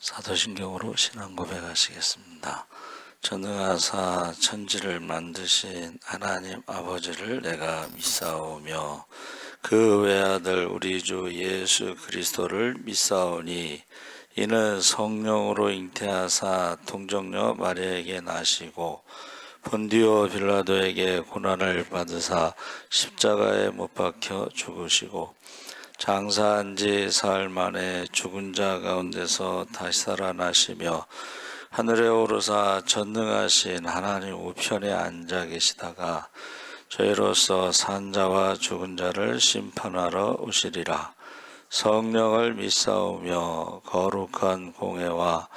사도신경으로 신앙 고백하시겠습니다. 전능하사 천지를 만드신 하나님 아버지를 내가 믿사오며 그 외아들 우리 주 예수 그리스도를 믿사오니 이는 성령으로 잉태하사 동정녀 마리아에게 나시고 본디오 빌라도에게 고난을 받으사 십자가에 못 박혀 죽으시고 장사한 지 사흘 만에 죽은 자 가운데서 다시 살아나시며 하늘에 오르사 전능하신 하나님 우편에 앉아 계시다가 저희로서 산 자와 죽은 자를 심판하러 오시리라. 성령을 믿사오며 거룩한 공회와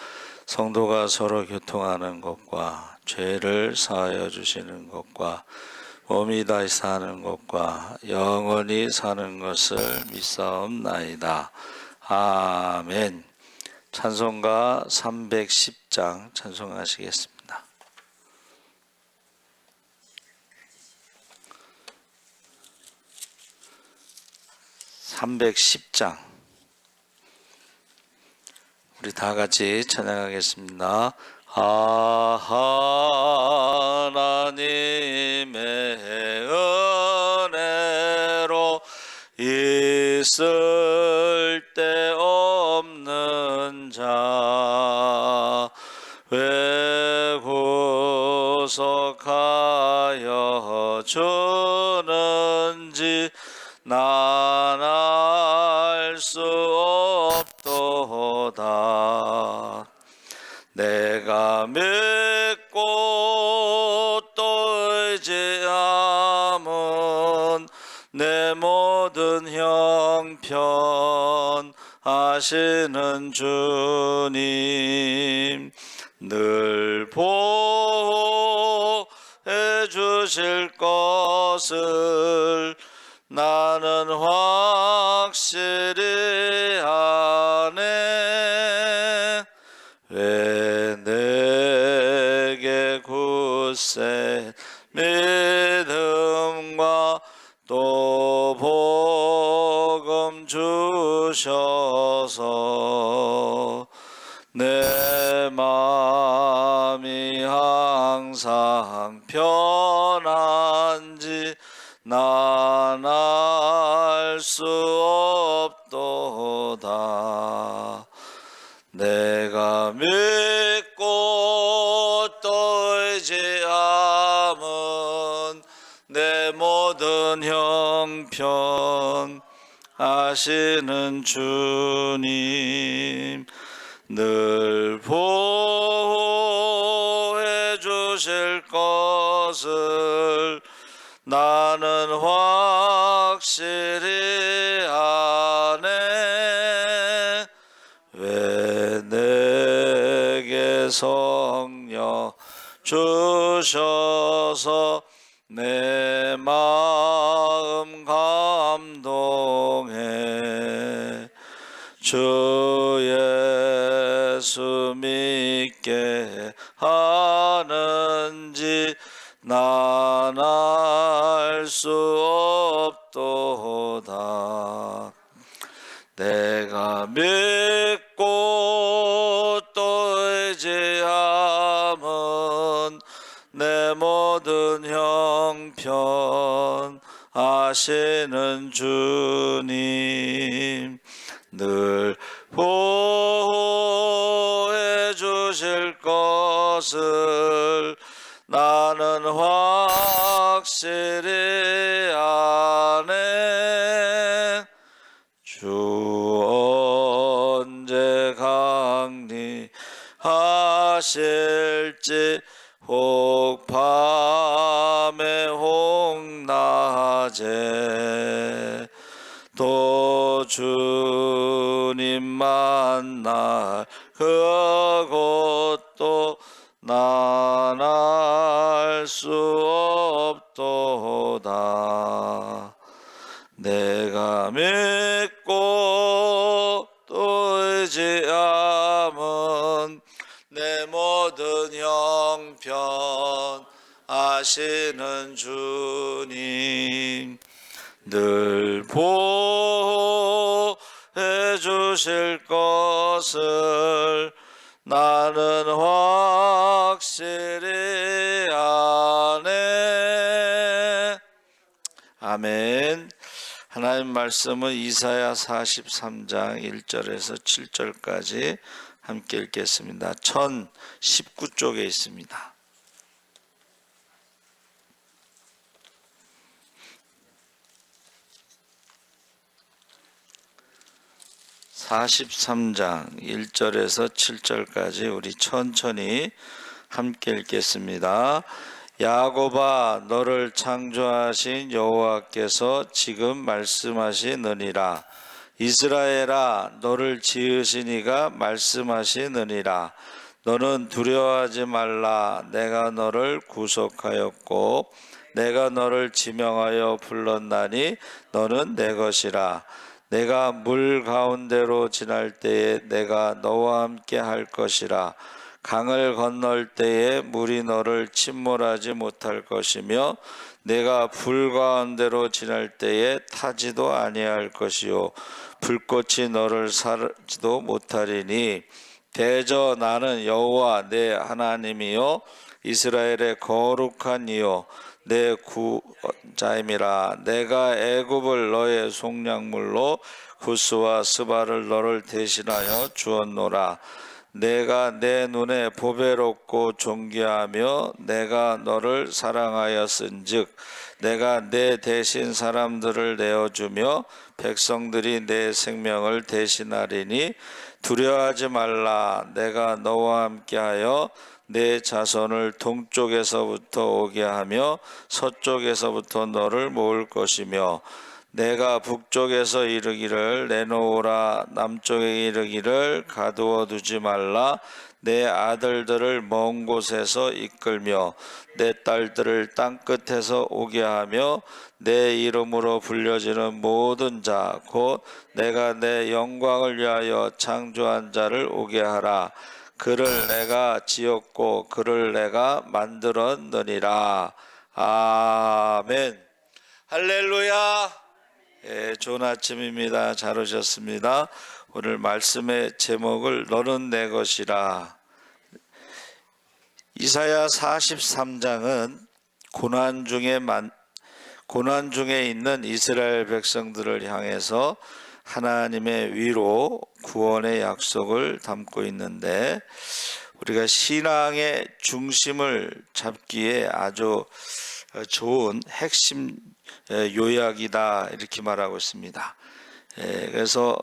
성도가 서로 교통하는 것과 죄를 사하여 주시는 것과 몸이 다시 사는 것과 영원히 사는 것을 믿사옵나이다. 아멘. 찬송가 310장 찬송하시겠습니다. (310장) 우리 다 같이 찬양하겠습니다. 하나님의 은혜로 있을 데 없는 자 왜 구속하여 주는지 난 알 수 없도다. 내가 믿고 또 의지함은 내 모든 형편 하시는 주님 늘 보호해 주실 것을 나는 확실히 아네. 왜 내게 굳센 믿음과 또 복음 주셔서 내 마음이 항상 편한지 난 알 수 없도다. 내가 믿고 또 의지함은 내 모든 형편 아시는 주님 늘 보호해 주실 것을 나는 확실히 아네. 왜 내게 성령 주셔서 내 마음 감동해 주 예수 믿게 하는지 난 알 수 없도다. 내가 믿고 또 의지함은 내 모든 형편 아시는 주님 늘 보호해 주실 것을 나는 확실히 아네. 주 언제 강림하실지 혹 밤에 혹 낮에 또 주님 만날 그것도 난 알 수 없도다. 내가 믿고 또 의지함은 내 모든 형편 아시는 주님 늘 보호해 주실 주실 것을 나는 확실히 아네. 아멘. 하나님 말씀은 이사야 43장 1절에서 7절까지 함께 읽겠습니다. 1019쪽에 있습니다. 43장 1절에서 7절까지 우리 천천히 함께 읽겠습니다. 야곱아, 너를 창조하신 여호와께서 지금 말씀하시느니라. 이스라엘아, 너를 지으신 이가 말씀하시느니라. 너는 두려워하지 말라. 내가 너를 구속하였고 내가 너를 지명하여 불렀나니 너는 내 것이라. 내가 물 가운데로 지날 때에 내가 너와 함께 할 것이라. 강을 건널 때에 물이 너를 침몰하지 못할 것이며 내가 불 가운데로 지날 때에 타지도 아니할 것이요 불꽃이 너를 사르지도 못하리니 대저 나는 여호와 내 하나님이요 이스라엘의 거룩한 이요 내 구자임이라. 내가 애굽을 너의 속량물로 구스와 스바를 너를 대신하여 주었노라. 내가 내 눈에 보배롭고 존귀하며 내가 너를 사랑하였은즉 내가 내 대신 사람들을 내어주며 백성들이 내 생명을 대신하리니 두려워하지 말라. 내가 너와 함께하여 내 자손을 동쪽에서부터 오게 하며 서쪽에서부터 너를 모을 것이며 내가 북쪽에서 이르기를 내놓으라. 남쪽에 이르기를 가두어 두지 말라. 내 아들들을 먼 곳에서 이끌며 내 딸들을 땅끝에서 오게 하며 내 이름으로 불려지는 모든 자 곧 내가 내 영광을 위하여 창조한 자를 오게 하라. 그를 내가 지었고 그를 내가 만들었느니라. 아멘. 할렐루야. 좋은 아침입니다. 잘 오셨습니다. 오늘 말씀의 제목을 너는 내 것이라. 이사야 43장은 고난 중에 있는 이스라엘 백성들을 향해서 하나님의 위로 구원의 약속을 담고 있는데 우리가 신앙의 중심을 잡기에 아주 좋은 핵심 요약이다 이렇게 말하고 있습니다. 그래서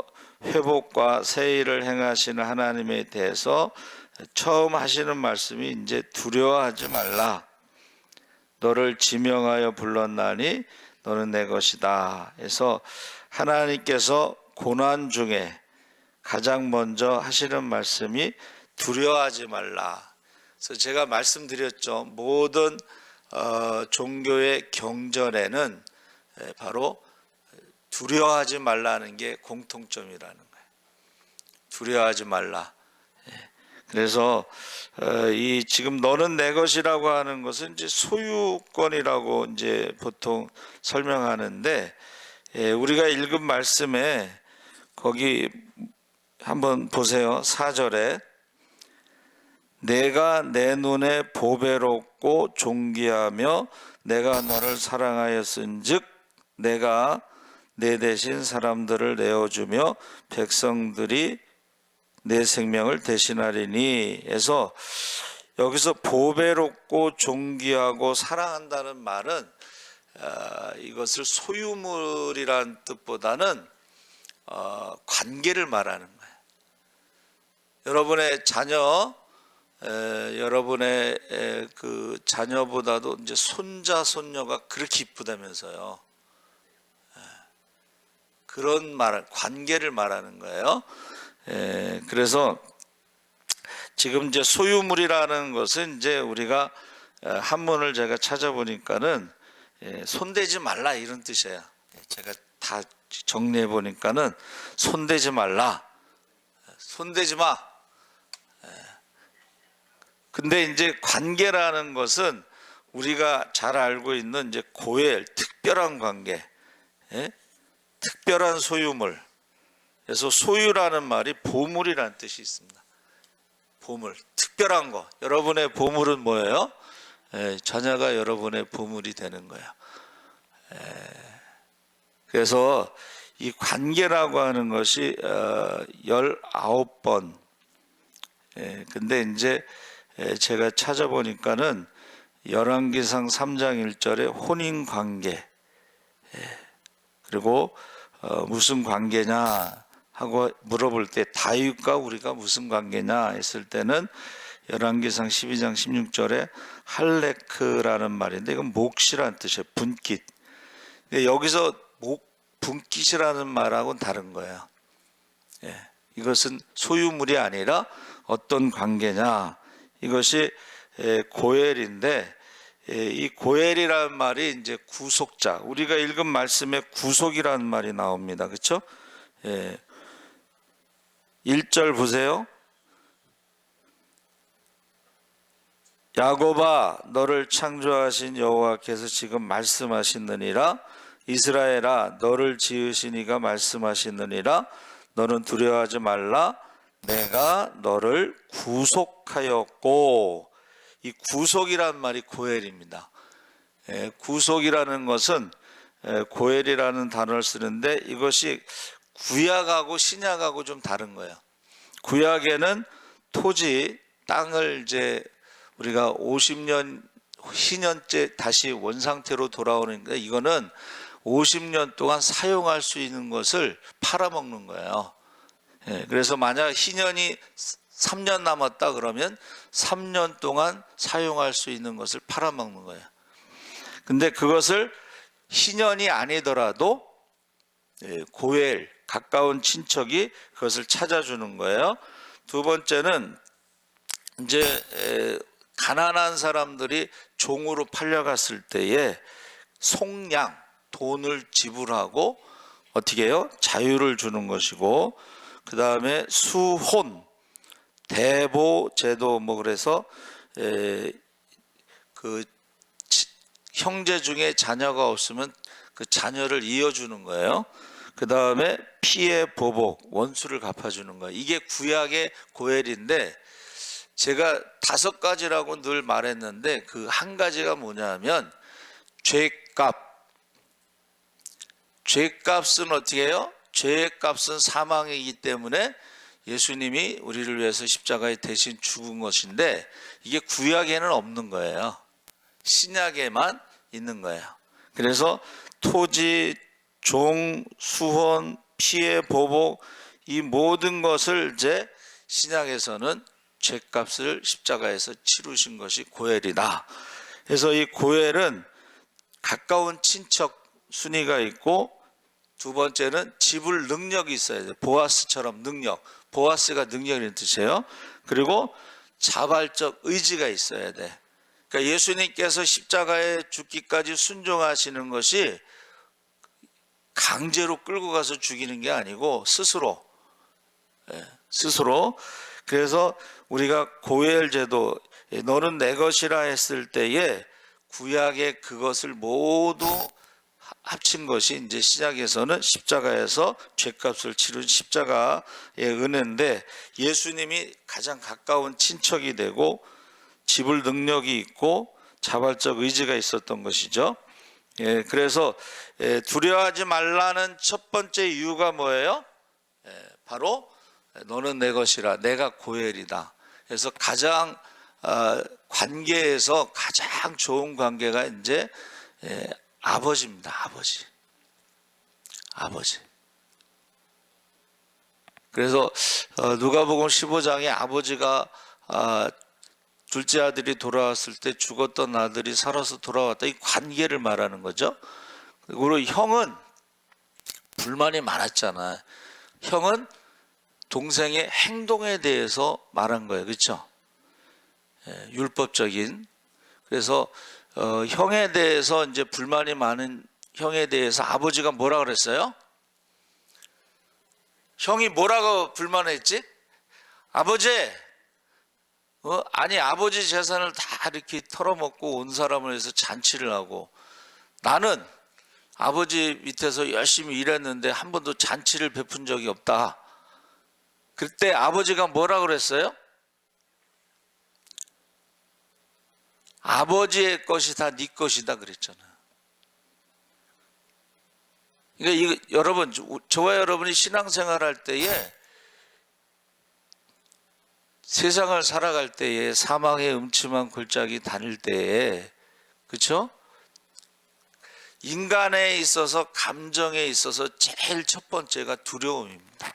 회복과 세일을 행하시는 하나님에 대해서 처음 하시는 말씀이 이제 두려워하지 말라. 너를 지명하여 불렀나니 너는 내 것이다. 그래서 하나님께서 고난 중에 가장 먼저 하시는 말씀이 두려워하지 말라. 그래서 제가 말씀드렸죠. 모든 종교의 경전에는 바로 두려워하지 말라는 게 공통점이라는 거예요. 두려워하지 말라. 그래서 이 지금 너는 내 것이라고 하는 것은 이제 소유권이라고 이제 보통 설명하는데 우리가 읽은 말씀에 거기 한번 보세요. 4절에 내가 내 눈에 보배롭고 존귀하며 내가 너를 사랑하였은즉 내가 내 대신 사람들을 내어주며 백성들이 내 생명을 대신하리니 해서 여기서 보배롭고 존귀하고 사랑한다는 말은 이것을 소유물이라는 뜻보다는 관계를 말하는 거예요. 여러분의 자녀, 여러분의 그 자녀보다도 이제 손자, 손녀가 그렇게 이쁘다면서요. 그런 말, 관계를 말하는 거예요. 그래서 지금 이제 소유물이라는 것은 이제 우리가 한문을 제가 찾아보니까는 손대지 말라 이런 뜻이에요. 제가 다 정리해 보니까는 손대지 말라, 손대지 마. 근데 이제 관계라는 것은 우리가 잘 알고 있는 이제 고엘, 특별한 관계, 특별한 소유물. 그래서 소유라는 말이 보물이라는 뜻이 있습니다. 보물, 특별한 거. 여러분의 보물은 뭐예요? 자녀가 여러분의 보물이 되는 거예요. 그래서 이 관계라고 하는 것이 19번. 근데 이제 제가 찾아보니까는 열왕기상 3장 1절에 혼인 관계, 그리고 무슨 관계냐 하고 물어볼 때 다윗과 우리가 무슨 관계냐 했을 때는 열왕기상 12장 16절에 할레크라는 말인데 이건 몫이라는 뜻이에요. 분깃. 근데 여기서 분깃이라는 말하고는 다른 거예요. 이것은 소유물이 아니라 어떤 관계냐, 이것이 고엘인데, 이 고엘이라는 말이 이제 구속자, 우리가 읽은 말씀에 구속이라는 말이 나옵니다. 그렇죠? 1절 보세요. 야곱아, 너를 창조하신 여호와께서 지금 말씀하시느니라. 이스라엘아, 너를 지으신 이가 말씀하시느니라. 너는 두려워하지 말라. 내가 너를 구속하였고. 이 구속이란 말이 고엘입니다. 구속이라는 것은 고엘이라는 단어를 쓰는데 이것이 구약하고 신약하고 좀 다른 거예요. 구약에는 토지, 땅을 이제 우리가 50년, 희년째 다시 원상태로 돌아오는데 이거는 50년 동안 사용할 수 있는 것을 팔아먹는 거예요. 그래서 만약 희년이 3년 남았다 그러면 3년 동안 사용할 수 있는 것을 팔아먹는 거예요. 근데 그것을 희년이 아니더라도 고엘, 가까운 친척이 그것을 찾아주는 거예요. 두 번째는 이제 가난한 사람들이 종으로 팔려갔을 때에 속량, 돈을 지불하고 어떻게 해요? 자유를 주는 것이고, 그 다음에 수혼, 대보 제도, 그래서 그 형제 중에 자녀가 없으면 그 자녀를 이어주는 거예요. 그 다음에 피해 보복, 원수를 갚아주는 거예요. 이게 구약의 고엘인데, 제가 5가지라고 늘 말했는데 그 한 가지가 뭐냐면 죄값. 죄값은 어떻게 해요? 죄값은 사망이기 때문에 예수님이 우리를 위해서 십자가에 대신 죽은 것인데 이게 구약에는 없는 거예요. 신약에만 있는 거예요. 그래서 토지, 종, 수혼, 피해, 보복, 이 모든 것을 이제 신약에서는 죄값을 십자가에서 치르신 것이 고엘이다. 그래서 이 고엘은 가까운 친척 순위가 있고, 두 번째는 지불 능력이 있어야 돼요. 보아스처럼 능력. 보아스가 능력이라는 뜻이에요. 그리고 자발적 의지가 있어야 돼. 그러니까 예수님께서 십자가에 죽기까지 순종하시는 것이 강제로 끌고 가서 죽이는 게 아니고 스스로. 그래서 우리가 고엘 제도, 너는 내 것이라 했을 때에 구약에 그것을 모두 합친 것이 이제 신약에서는 십자가에서 죄값을 치른 십자가의 은혜인데, 예수님이 가장 가까운 친척이 되고 지불 능력이 있고 자발적 의지가 있었던 것이죠. 그래서 두려워하지 말라는 첫 번째 이유가 뭐예요? 바로 너는 내 것이라, 내가 고엘이다. 그래서 가장 관계에서 가장 좋은 관계가 이제 아버지입니다. 아버지. 그래서 누가복음 15장에 아버지가 둘째 아들이 돌아왔을 때 죽었던 아들이 살아서 돌아왔다, 이 관계를 말하는 거죠. 그리고 형은 불만이 많았잖아요. 형은 동생의 행동에 대해서 말한 거예요. 그렇죠? 율법적인. 그래서 형에 대해서 이제 불만이 많은 형에 대해서 아버지가 뭐라 그랬어요? 형이 뭐라고 불만했지? 아버지, 아니 아버지 재산을 다 이렇게 털어먹고 온 사람을 해서 잔치를 하고, 나는 아버지 밑에서 열심히 일했는데 한 번도 잔치를 베푼 적이 없다. 그때 아버지가 뭐라 그랬어요? 아버지의 것이 다 네 것이다 그랬잖아요. 그러니까 여러분, 저와 여러분이 신앙생활 할 때에, 세상을 살아갈 때에, 사망의 음침한 골짜기 다닐 때에, 그렇죠? 인간에 있어서, 감정에 있어서 제일 첫 번째가 두려움입니다.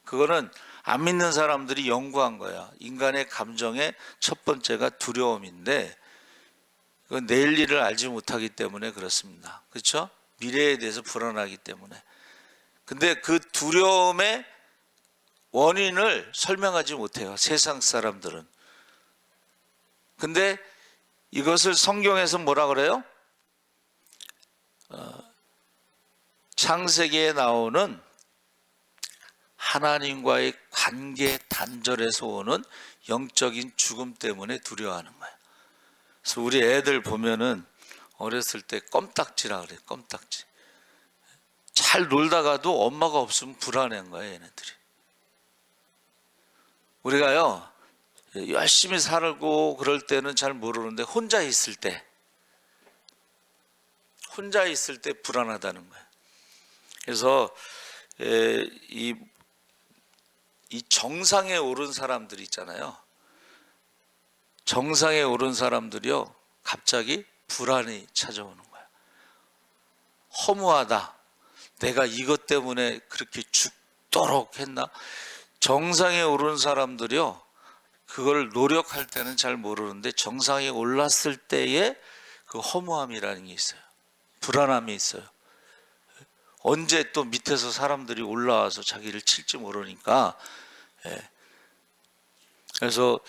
그거는 안 믿는 사람들이 연구한 거야. 인간의 감정의 첫 번째가 두려움인데, 그건 내일 일을 알지 못하기 때문에 그렇습니다. 그렇죠? 미래에 대해서 불안하기 때문에. 근데 그 두려움의 원인을 설명하지 못해요, 세상 사람들은. 근데 이것을 성경에서 뭐라 그래요? 창세기에 나오는 하나님과의 관계 단절에서 오는 영적인 죽음 때문에 두려워하는 거예요. 그래서 우리 애들 보면은 어렸을 때 껌딱지라 그래요. 껌딱지. 잘 놀다가도 엄마가 없으면 불안한 거예요, 얘네들이. 우리가요, 열심히 살고 그럴 때는 잘 모르는데 혼자 있을 때 불안하다는 거예요. 그래서 이 정상에 오른 사람들 있잖아요. 정상에 오른 사람들이요, 갑자기 불안이 찾아오는 거예요. 허무하다. 내가 이것 때문에 그렇게 죽도록 했나? 정상에 오른 사람들이요, 그걸 노력할 때는 잘 모르는데 정상에 올랐을 때에 그 허무함이라는 게 있어요. 불안함이 있어요. 언제 또 밑에서 사람들이 올라와서 자기를 칠지 모르니까. 그래서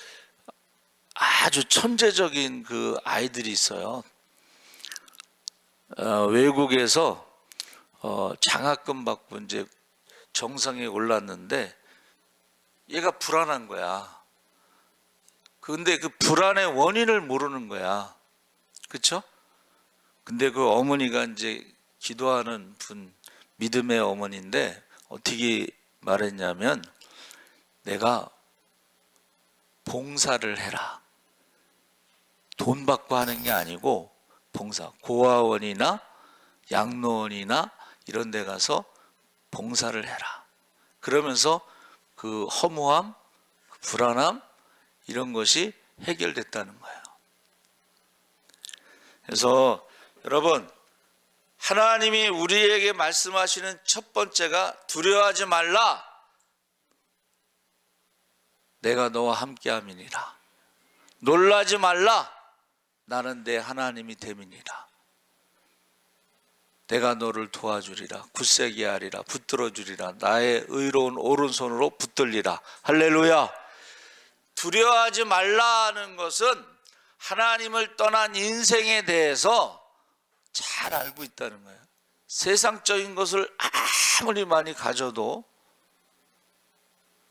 아주 천재적인 그 아이들이 있어요. 외국에서 장학금 받고 이제 정상에 올랐는데 얘가 불안한 거야. 근데 그 불안의 원인을 모르는 거야. 그렇죠? 근데 그 어머니가 이제 기도하는 분, 믿음의 어머니인데 어떻게 말했냐면, 내가 봉사를 해라. 돈 받고 하는 게 아니고 봉사, 고아원이나 양로원이나 이런 데 가서 봉사를 해라. 그러면서 그 허무함, 불안함 이런 것이 해결됐다는 거예요. 그래서 여러분, 하나님이 우리에게 말씀하시는 첫 번째가 두려워하지 말라. 내가 너와 함께함이니라. 놀라지 말라. 나는 내 하나님이 됨이니라. 내가 너를 도와주리라. 굳세게 하리라. 붙들어 주리라. 나의 의로운 오른손으로 붙들리라. 할렐루야. 두려워하지 말라는 것은 하나님을 떠난 인생에 대해서 잘 알고 있다는 거예요. 세상적인 것을 아무리 많이 가져도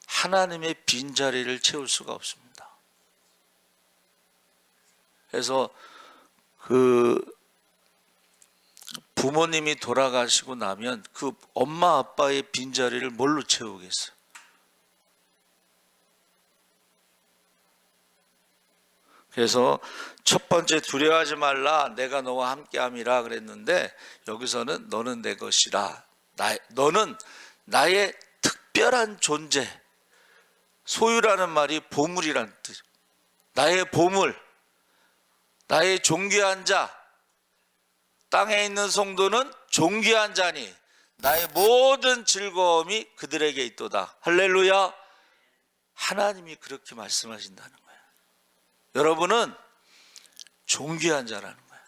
하나님의 빈자리를 채울 수가 없습니다. 그래서 그 부모님이 돌아가시고 나면 그 엄마 아빠의 빈자리를 뭘로 채우겠어요? 그래서 첫 번째 두려워하지 말라. 내가 너와 함께함이라 그랬는데, 여기서는 너는 내 것이라. 너는 나의 특별한 존재. 소유라는 말이 보물이라는 뜻. 나의 보물, 나의 존귀한 자. 땅에 있는 성도는 존귀한 자니 나의 모든 즐거움이 그들에게 있도다. 할렐루야. 하나님이 그렇게 말씀하신다는 거예요. 여러분은 존귀한 자라는 거예요.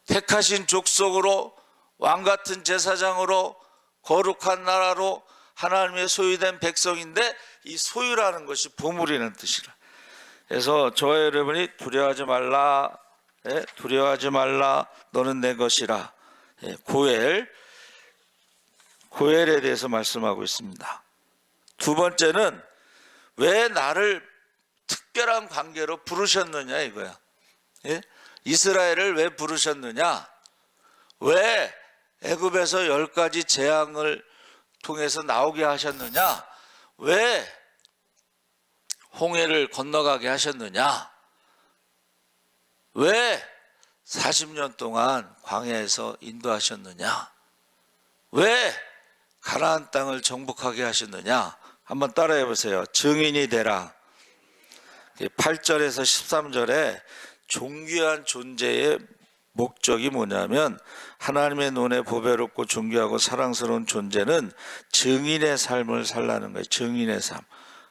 택하신 족속으로, 왕같은 제사장으로, 거룩한 나라로 하나님의 소유된 백성인데, 이 소유라는 것이 보물이라는 뜻이라. 그래서 저와 여러분이 두려워하지 말라. 두려워하지 말라. 너는 내 것이라. 고엘에 대해서 말씀하고 있습니다. 두 번째는 왜 나를 특별한 관계로 부르셨느냐 이거야. 이스라엘을 왜 부르셨느냐? 왜 애굽에서 10가지 재앙을 통해서 나오게 하셨느냐? 왜 홍해를 건너가게 하셨느냐? 왜 40년 동안 광야에서 인도하셨느냐? 왜 가나안 땅을 정복하게 하셨느냐? 한번 따라해 보세요. 증인이 되라. 8절에서 13절에 존귀한 존재의 목적이 뭐냐면, 하나님의 눈에 보배롭고 존귀하고 사랑스러운 존재는 증인의 삶을 살라는 거예요. 증인의 삶.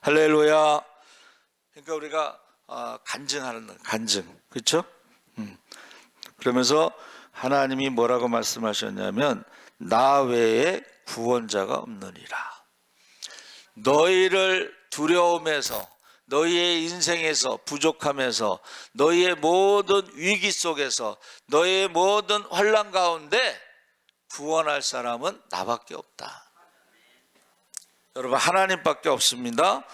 할렐루야. 그러니까 우리가 간증하는 거예요. 간증. 그렇죠? 그러면서 하나님이 뭐라고 말씀하셨냐면, 나 외에 구원자가 없느니라. 너희를 두려움에서, 너희의 인생에서, 부족함에서, 너희의 모든 위기 속에서, 너희의 모든 환난 가운데 구원할 사람은 나밖에 없다. 여러분, 하나님밖에 없습니다.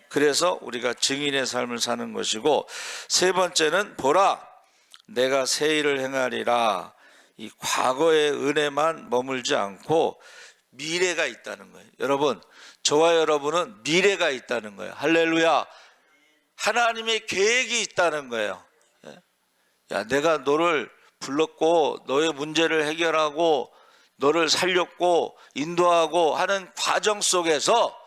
그래서 우리가 증인의 삶을 사는 것이고, 세 번째는 보라, 내가 새 일을 행하리라. 이 과거의 은혜만 머물지 않고 미래가 있다는 거예요. 여러분, 저와 여러분은 미래가 있다는 거예요. 할렐루야. 하나님의 계획이 있다는 거예요. 야, 내가 너를 불렀고 너의 문제를 해결하고 너를 살렸고 인도하고 하는 과정 속에서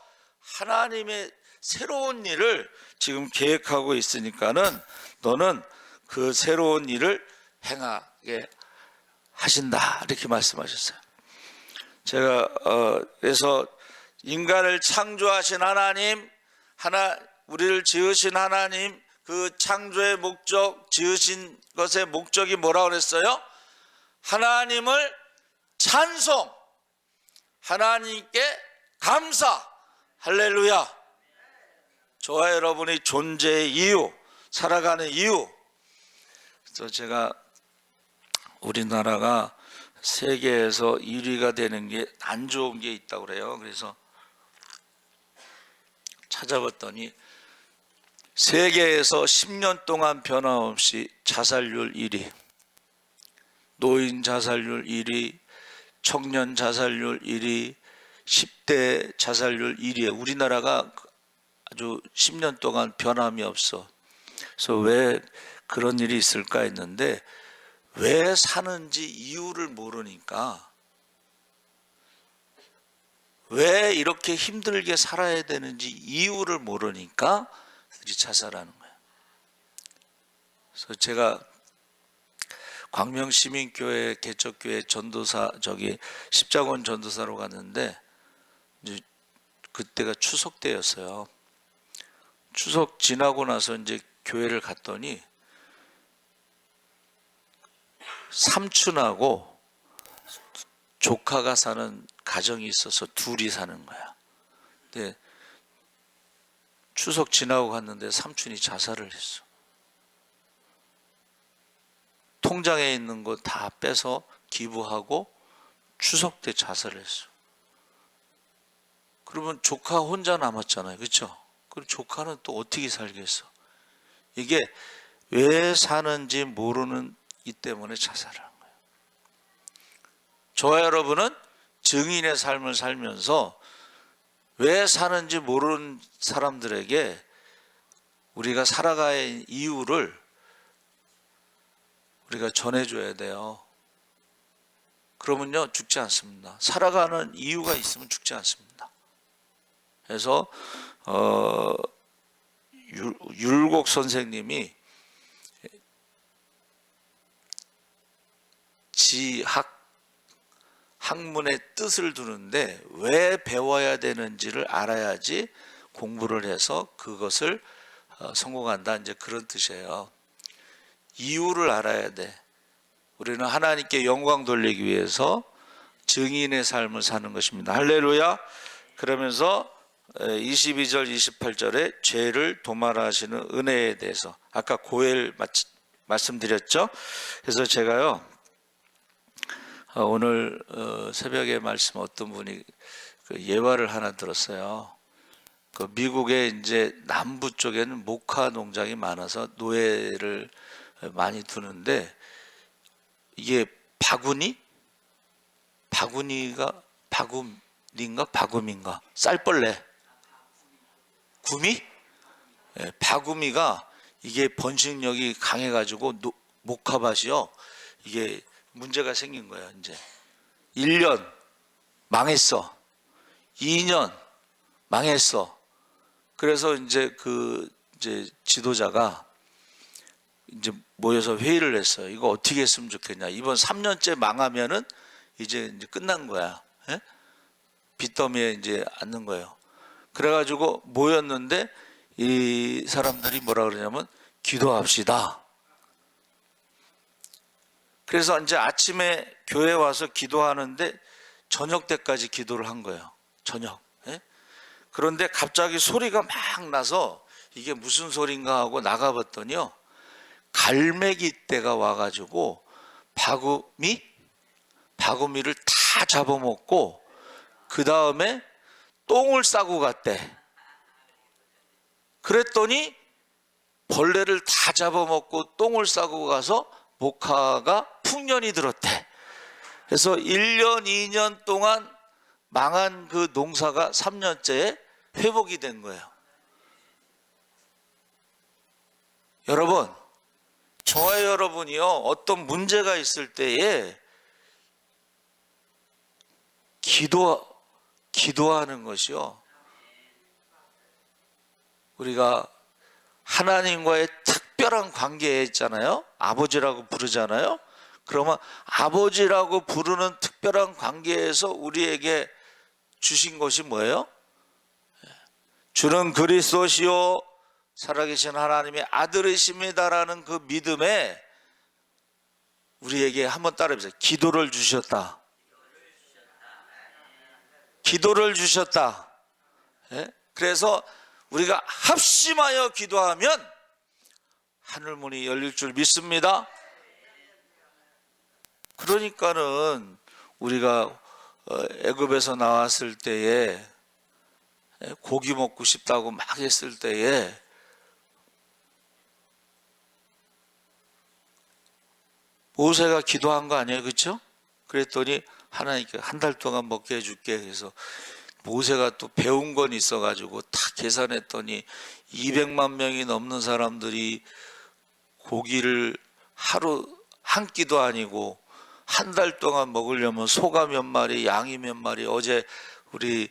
하나님의 새로운 일을 지금 계획하고 있으니까는 너는 그 새로운 일을 행하게 하신다, 이렇게 말씀하셨어요. 제가 그래서 인간을 창조하신 하나님, 우리를 지으신 하나님, 그 창조의 목적, 지으신 것의 목적이 뭐라고 그랬어요? 하나님을 찬송, 하나님께 감사. 할렐루야. 저와 여러분이 존재의 이유, 살아가는 이유. 그래서 제가 우리나라가 세계에서 1위가 되는 게 안 좋은 게 있다고 그래요. 그래서 찾아봤더니 세계에서 10년 동안 변함없이 자살률 1위, 노인 자살률 1위, 청년 자살률 1위, 10대 자살률 1위에 우리나라가 아주 10년 동안 변함이 없어. 그래서 왜 그런 일이 있을까 했는데, 왜 사는지 이유를 모르니까, 왜 이렇게 힘들게 살아야 되는지 이유를 모르니까 자살하는 거예요. 그래서 제가 광명시민교회 개척교회 전도사, 십자군 전도사로 갔는데, 이제 그때가 추석 때였어요. 추석 지나고 나서 이제 교회를 갔더니 삼촌하고 조카가 사는 가정이 있어서 둘이 사는 거야. 근데 추석 지나고 갔는데 삼촌이 자살을 했어. 통장에 있는 거 다 빼서 기부하고 추석 때 자살을 했어. 그러면 조카 혼자 남았잖아요. 그렇죠? 그럼 조카는 또 어떻게 살겠어? 이게 왜 사는지 모르는 이 때문에 자살하는 거예요. 저와 여러분은 증인의 삶을 살면서 왜 사는지 모르는 사람들에게 우리가 살아가야 이유를 우리가 전해줘야 돼요. 그러면요, 죽지 않습니다. 살아가는 이유가 있으면 죽지 않습니다. 그래서 율곡 선생님이 학문의 뜻을 두는데, 왜 배워야 되는지를 알아야지 공부를 해서 그것을 성공한다, 이제 그런 뜻이에요. 이유를 알아야 돼. 우리는 하나님께 영광 돌리기 위해서 증인의 삶을 사는 것입니다. 할렐루야. 그러면서 22절 28절에 죄를 도말하시는 은혜에 대해서, 아까 고엘 말씀드렸죠. 그래서 제가요, 오늘 새벽에 말씀 어떤 분이 예화를 하나 들었어요. 그 미국의 이제 남부 쪽에는 모카 농장이 많아서 노예를 많이 두는데, 이게 바구니가 바구미인가? 쌀벌레. 구미? 예, 바구미가 이게 번식력이 강해가지고 목화밭이요. 이게 문제가 생긴 거예요. 이제 1년 망했어. 2년 망했어. 그래서 이제 이제 지도자가 이제 모여서 회의를 했어요. 이거 어떻게 했으면 좋겠냐. 이번 3년째 망하면은 이제 끝난 거야. 예? 빚더미에 이제 앉는 거예요. 그래가지고 모였는데 이 사람들이 뭐라 그러냐면 기도합시다. 그래서 이제 아침에 교회 와서 기도하는데 저녁 때까지 기도를 한 거예요. 저녁. 예? 그런데 갑자기 소리가 막 나서 이게 무슨 소린가 하고 나가봤더니요. 갈매기 떼가 와가지고 바구미를 다 잡아먹고 그 다음에 똥을 싸고 갔대. 그랬더니 벌레를 다 잡아먹고 똥을 싸고 가서 목화가 풍년이 들었대. 그래서 1년, 2년 동안 망한 그 농사가 3년째에 회복이 된 거예요. 여러분, 저와 여러분이요, 어떤 문제가 있을 때에 기도하는 것이요, 우리가 하나님과의 특별한 관계에 있잖아요. 아버지라고 부르잖아요. 그러면 아버지라고 부르는 특별한 관계에서 우리에게 주신 것이 뭐예요? 주는 그리스도시요 살아계신 하나님의 아들이십니다라는 그 믿음에 우리에게 한번 따라해보세요. 기도를 주셨다. 기도를 주셨다. 예? 그래서 우리가 합심하여 기도하면 하늘문이 열릴 줄 믿습니다. 그러니까는 우리가 애굽에서 나왔을 때에 고기 먹고 싶다고 막 했을 때에 모세가 기도한 거 아니에요? 그렇죠? 그랬더니 하나님께 한 달 동안 먹게 해줄게. 그래서 모세가 또 배운 건 있어가지고 다 계산했더니 200만 명이 넘는 사람들이 고기를 하루 한 끼도 아니고 한 달 동안 먹으려면 소가 몇 마리, 양이 몇 마리, 어제 우리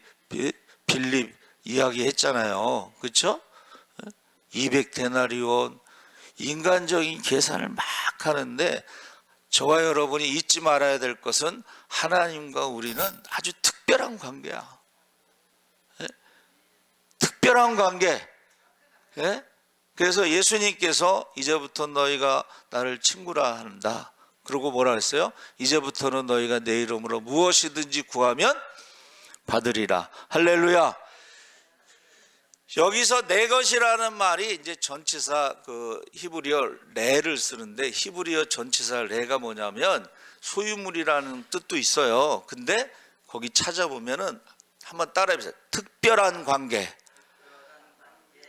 빌립 이야기 했잖아요. 그렇죠? 200데나리온, 인간적인 계산을 막 하는데 저와 여러분이 잊지 말아야 될 것은 하나님과 우리는 아주 특별한 관계야. 예? 특별한 관계. 예? 그래서 예수님께서 이제부터 너희가 나를 친구라 한다. 그리고 뭐라 했어요? 이제부터는 너희가 내 이름으로 무엇이든지 구하면 받으리라. 할렐루야. 여기서 내 것이라는 말이 이제 전치사 그 히브리어 레를 쓰는데 히브리어 전치사 레가 뭐냐면 소유물이라는 뜻도 있어요. 근데 거기 찾아보면은 한번 따라해보세요. 특별한 관계.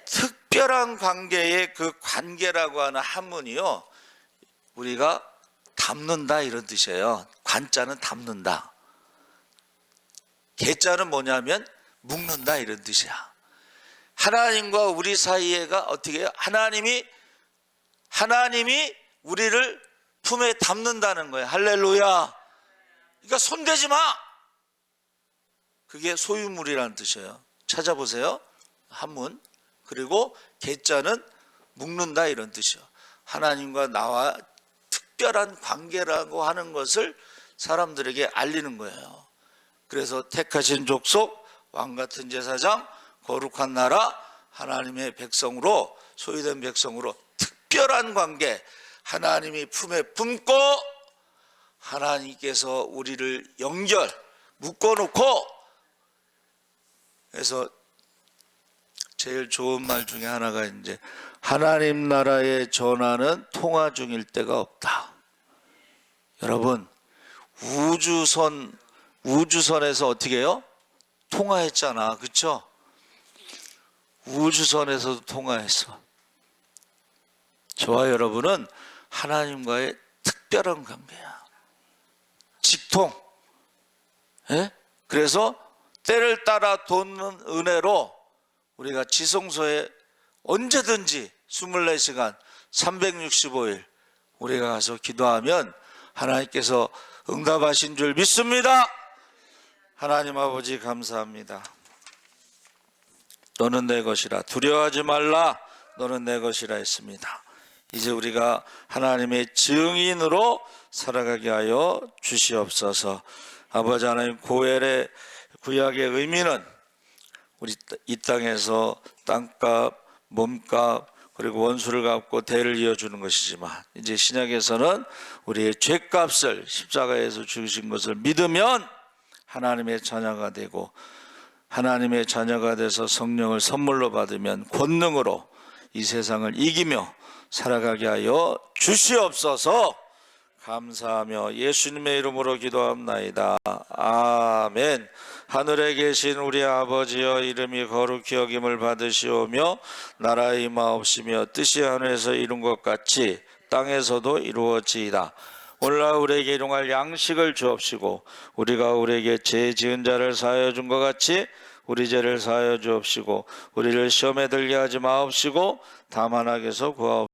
특별한 관계의 그 관계라고 하는 한문이요. 우리가 담는다 이런 뜻이에요. 관자는 담는다. 개자는 뭐냐면 묶는다 이런 뜻이야. 하나님과 우리 사이에가 어떻게 해요? 하나님이 우리를 품에 담는다는 거예요. 할렐루야. 그러니까 손대지 마. 그게 소유물이라는 뜻이에요. 찾아보세요. 한문. 그리고 개자는 묶는다 이런 뜻이에요. 하나님과 나와 특별한 관계라고 하는 것을 사람들에게 알리는 거예요. 그래서 택하신 족속, 왕같은 제사장, 거룩한 나라, 하나님의 백성으로, 소유된 백성으로 특별한 관계, 하나님이 품에 품고 하나님께서 우리를 묶어놓고. 그래서 제일 좋은 말 중에 하나가 이제 하나님 나라의 전화는 통화 중일 때가 없다. 여러분, 우주선에서 어떻게 해요? 통화했잖아. 그렇죠? 우주선에서도 통화했어. 저와 여러분은 하나님과의 특별한 관계야. 직통. 예? 그래서 때를 따라 돋는 은혜로 우리가 지성소에 언제든지 24시간 365일 우리가 가서 기도하면 하나님께서 응답하신 줄 믿습니다. 하나님 아버지 감사합니다. 너는 내 것이라, 두려워하지 말라, 너는 내 것이라 했습니다. 이제 우리가 하나님의 증인으로 살아가게 하여 주시옵소서. 아버지 하나님, 고엘의 구약의 의미는 우리 이 땅에서 땅값, 몸값, 그리고 원수를 갚고 대를 이어주는 것이지만, 이제 신약에서는 우리의 죄값을 십자가에서 죽으신 것을 믿으면 하나님의 자녀가 되고, 하나님의 자녀가 돼서 성령을 선물로 받으면 권능으로 이 세상을 이기며 살아가게 하여 주시옵소서. 감사하며 예수님의 이름으로 기도합나이다. 아멘. 하늘에 계신 우리 아버지여, 이름이 거룩히 여김을 받으시오며 나라가 임하옵시며 뜻이 하늘에서 이룬 것 같이 땅에서도 이루어지이다. 오늘날 우리에게 일용할 양식을 주옵시고, 우리가 우리에게 죄 지은 자를 사하여 준 것 같이 우리 죄를 사하여 주옵시고, 우리를 시험에 들게 하지 마옵시고 다만 악에서 구하옵시고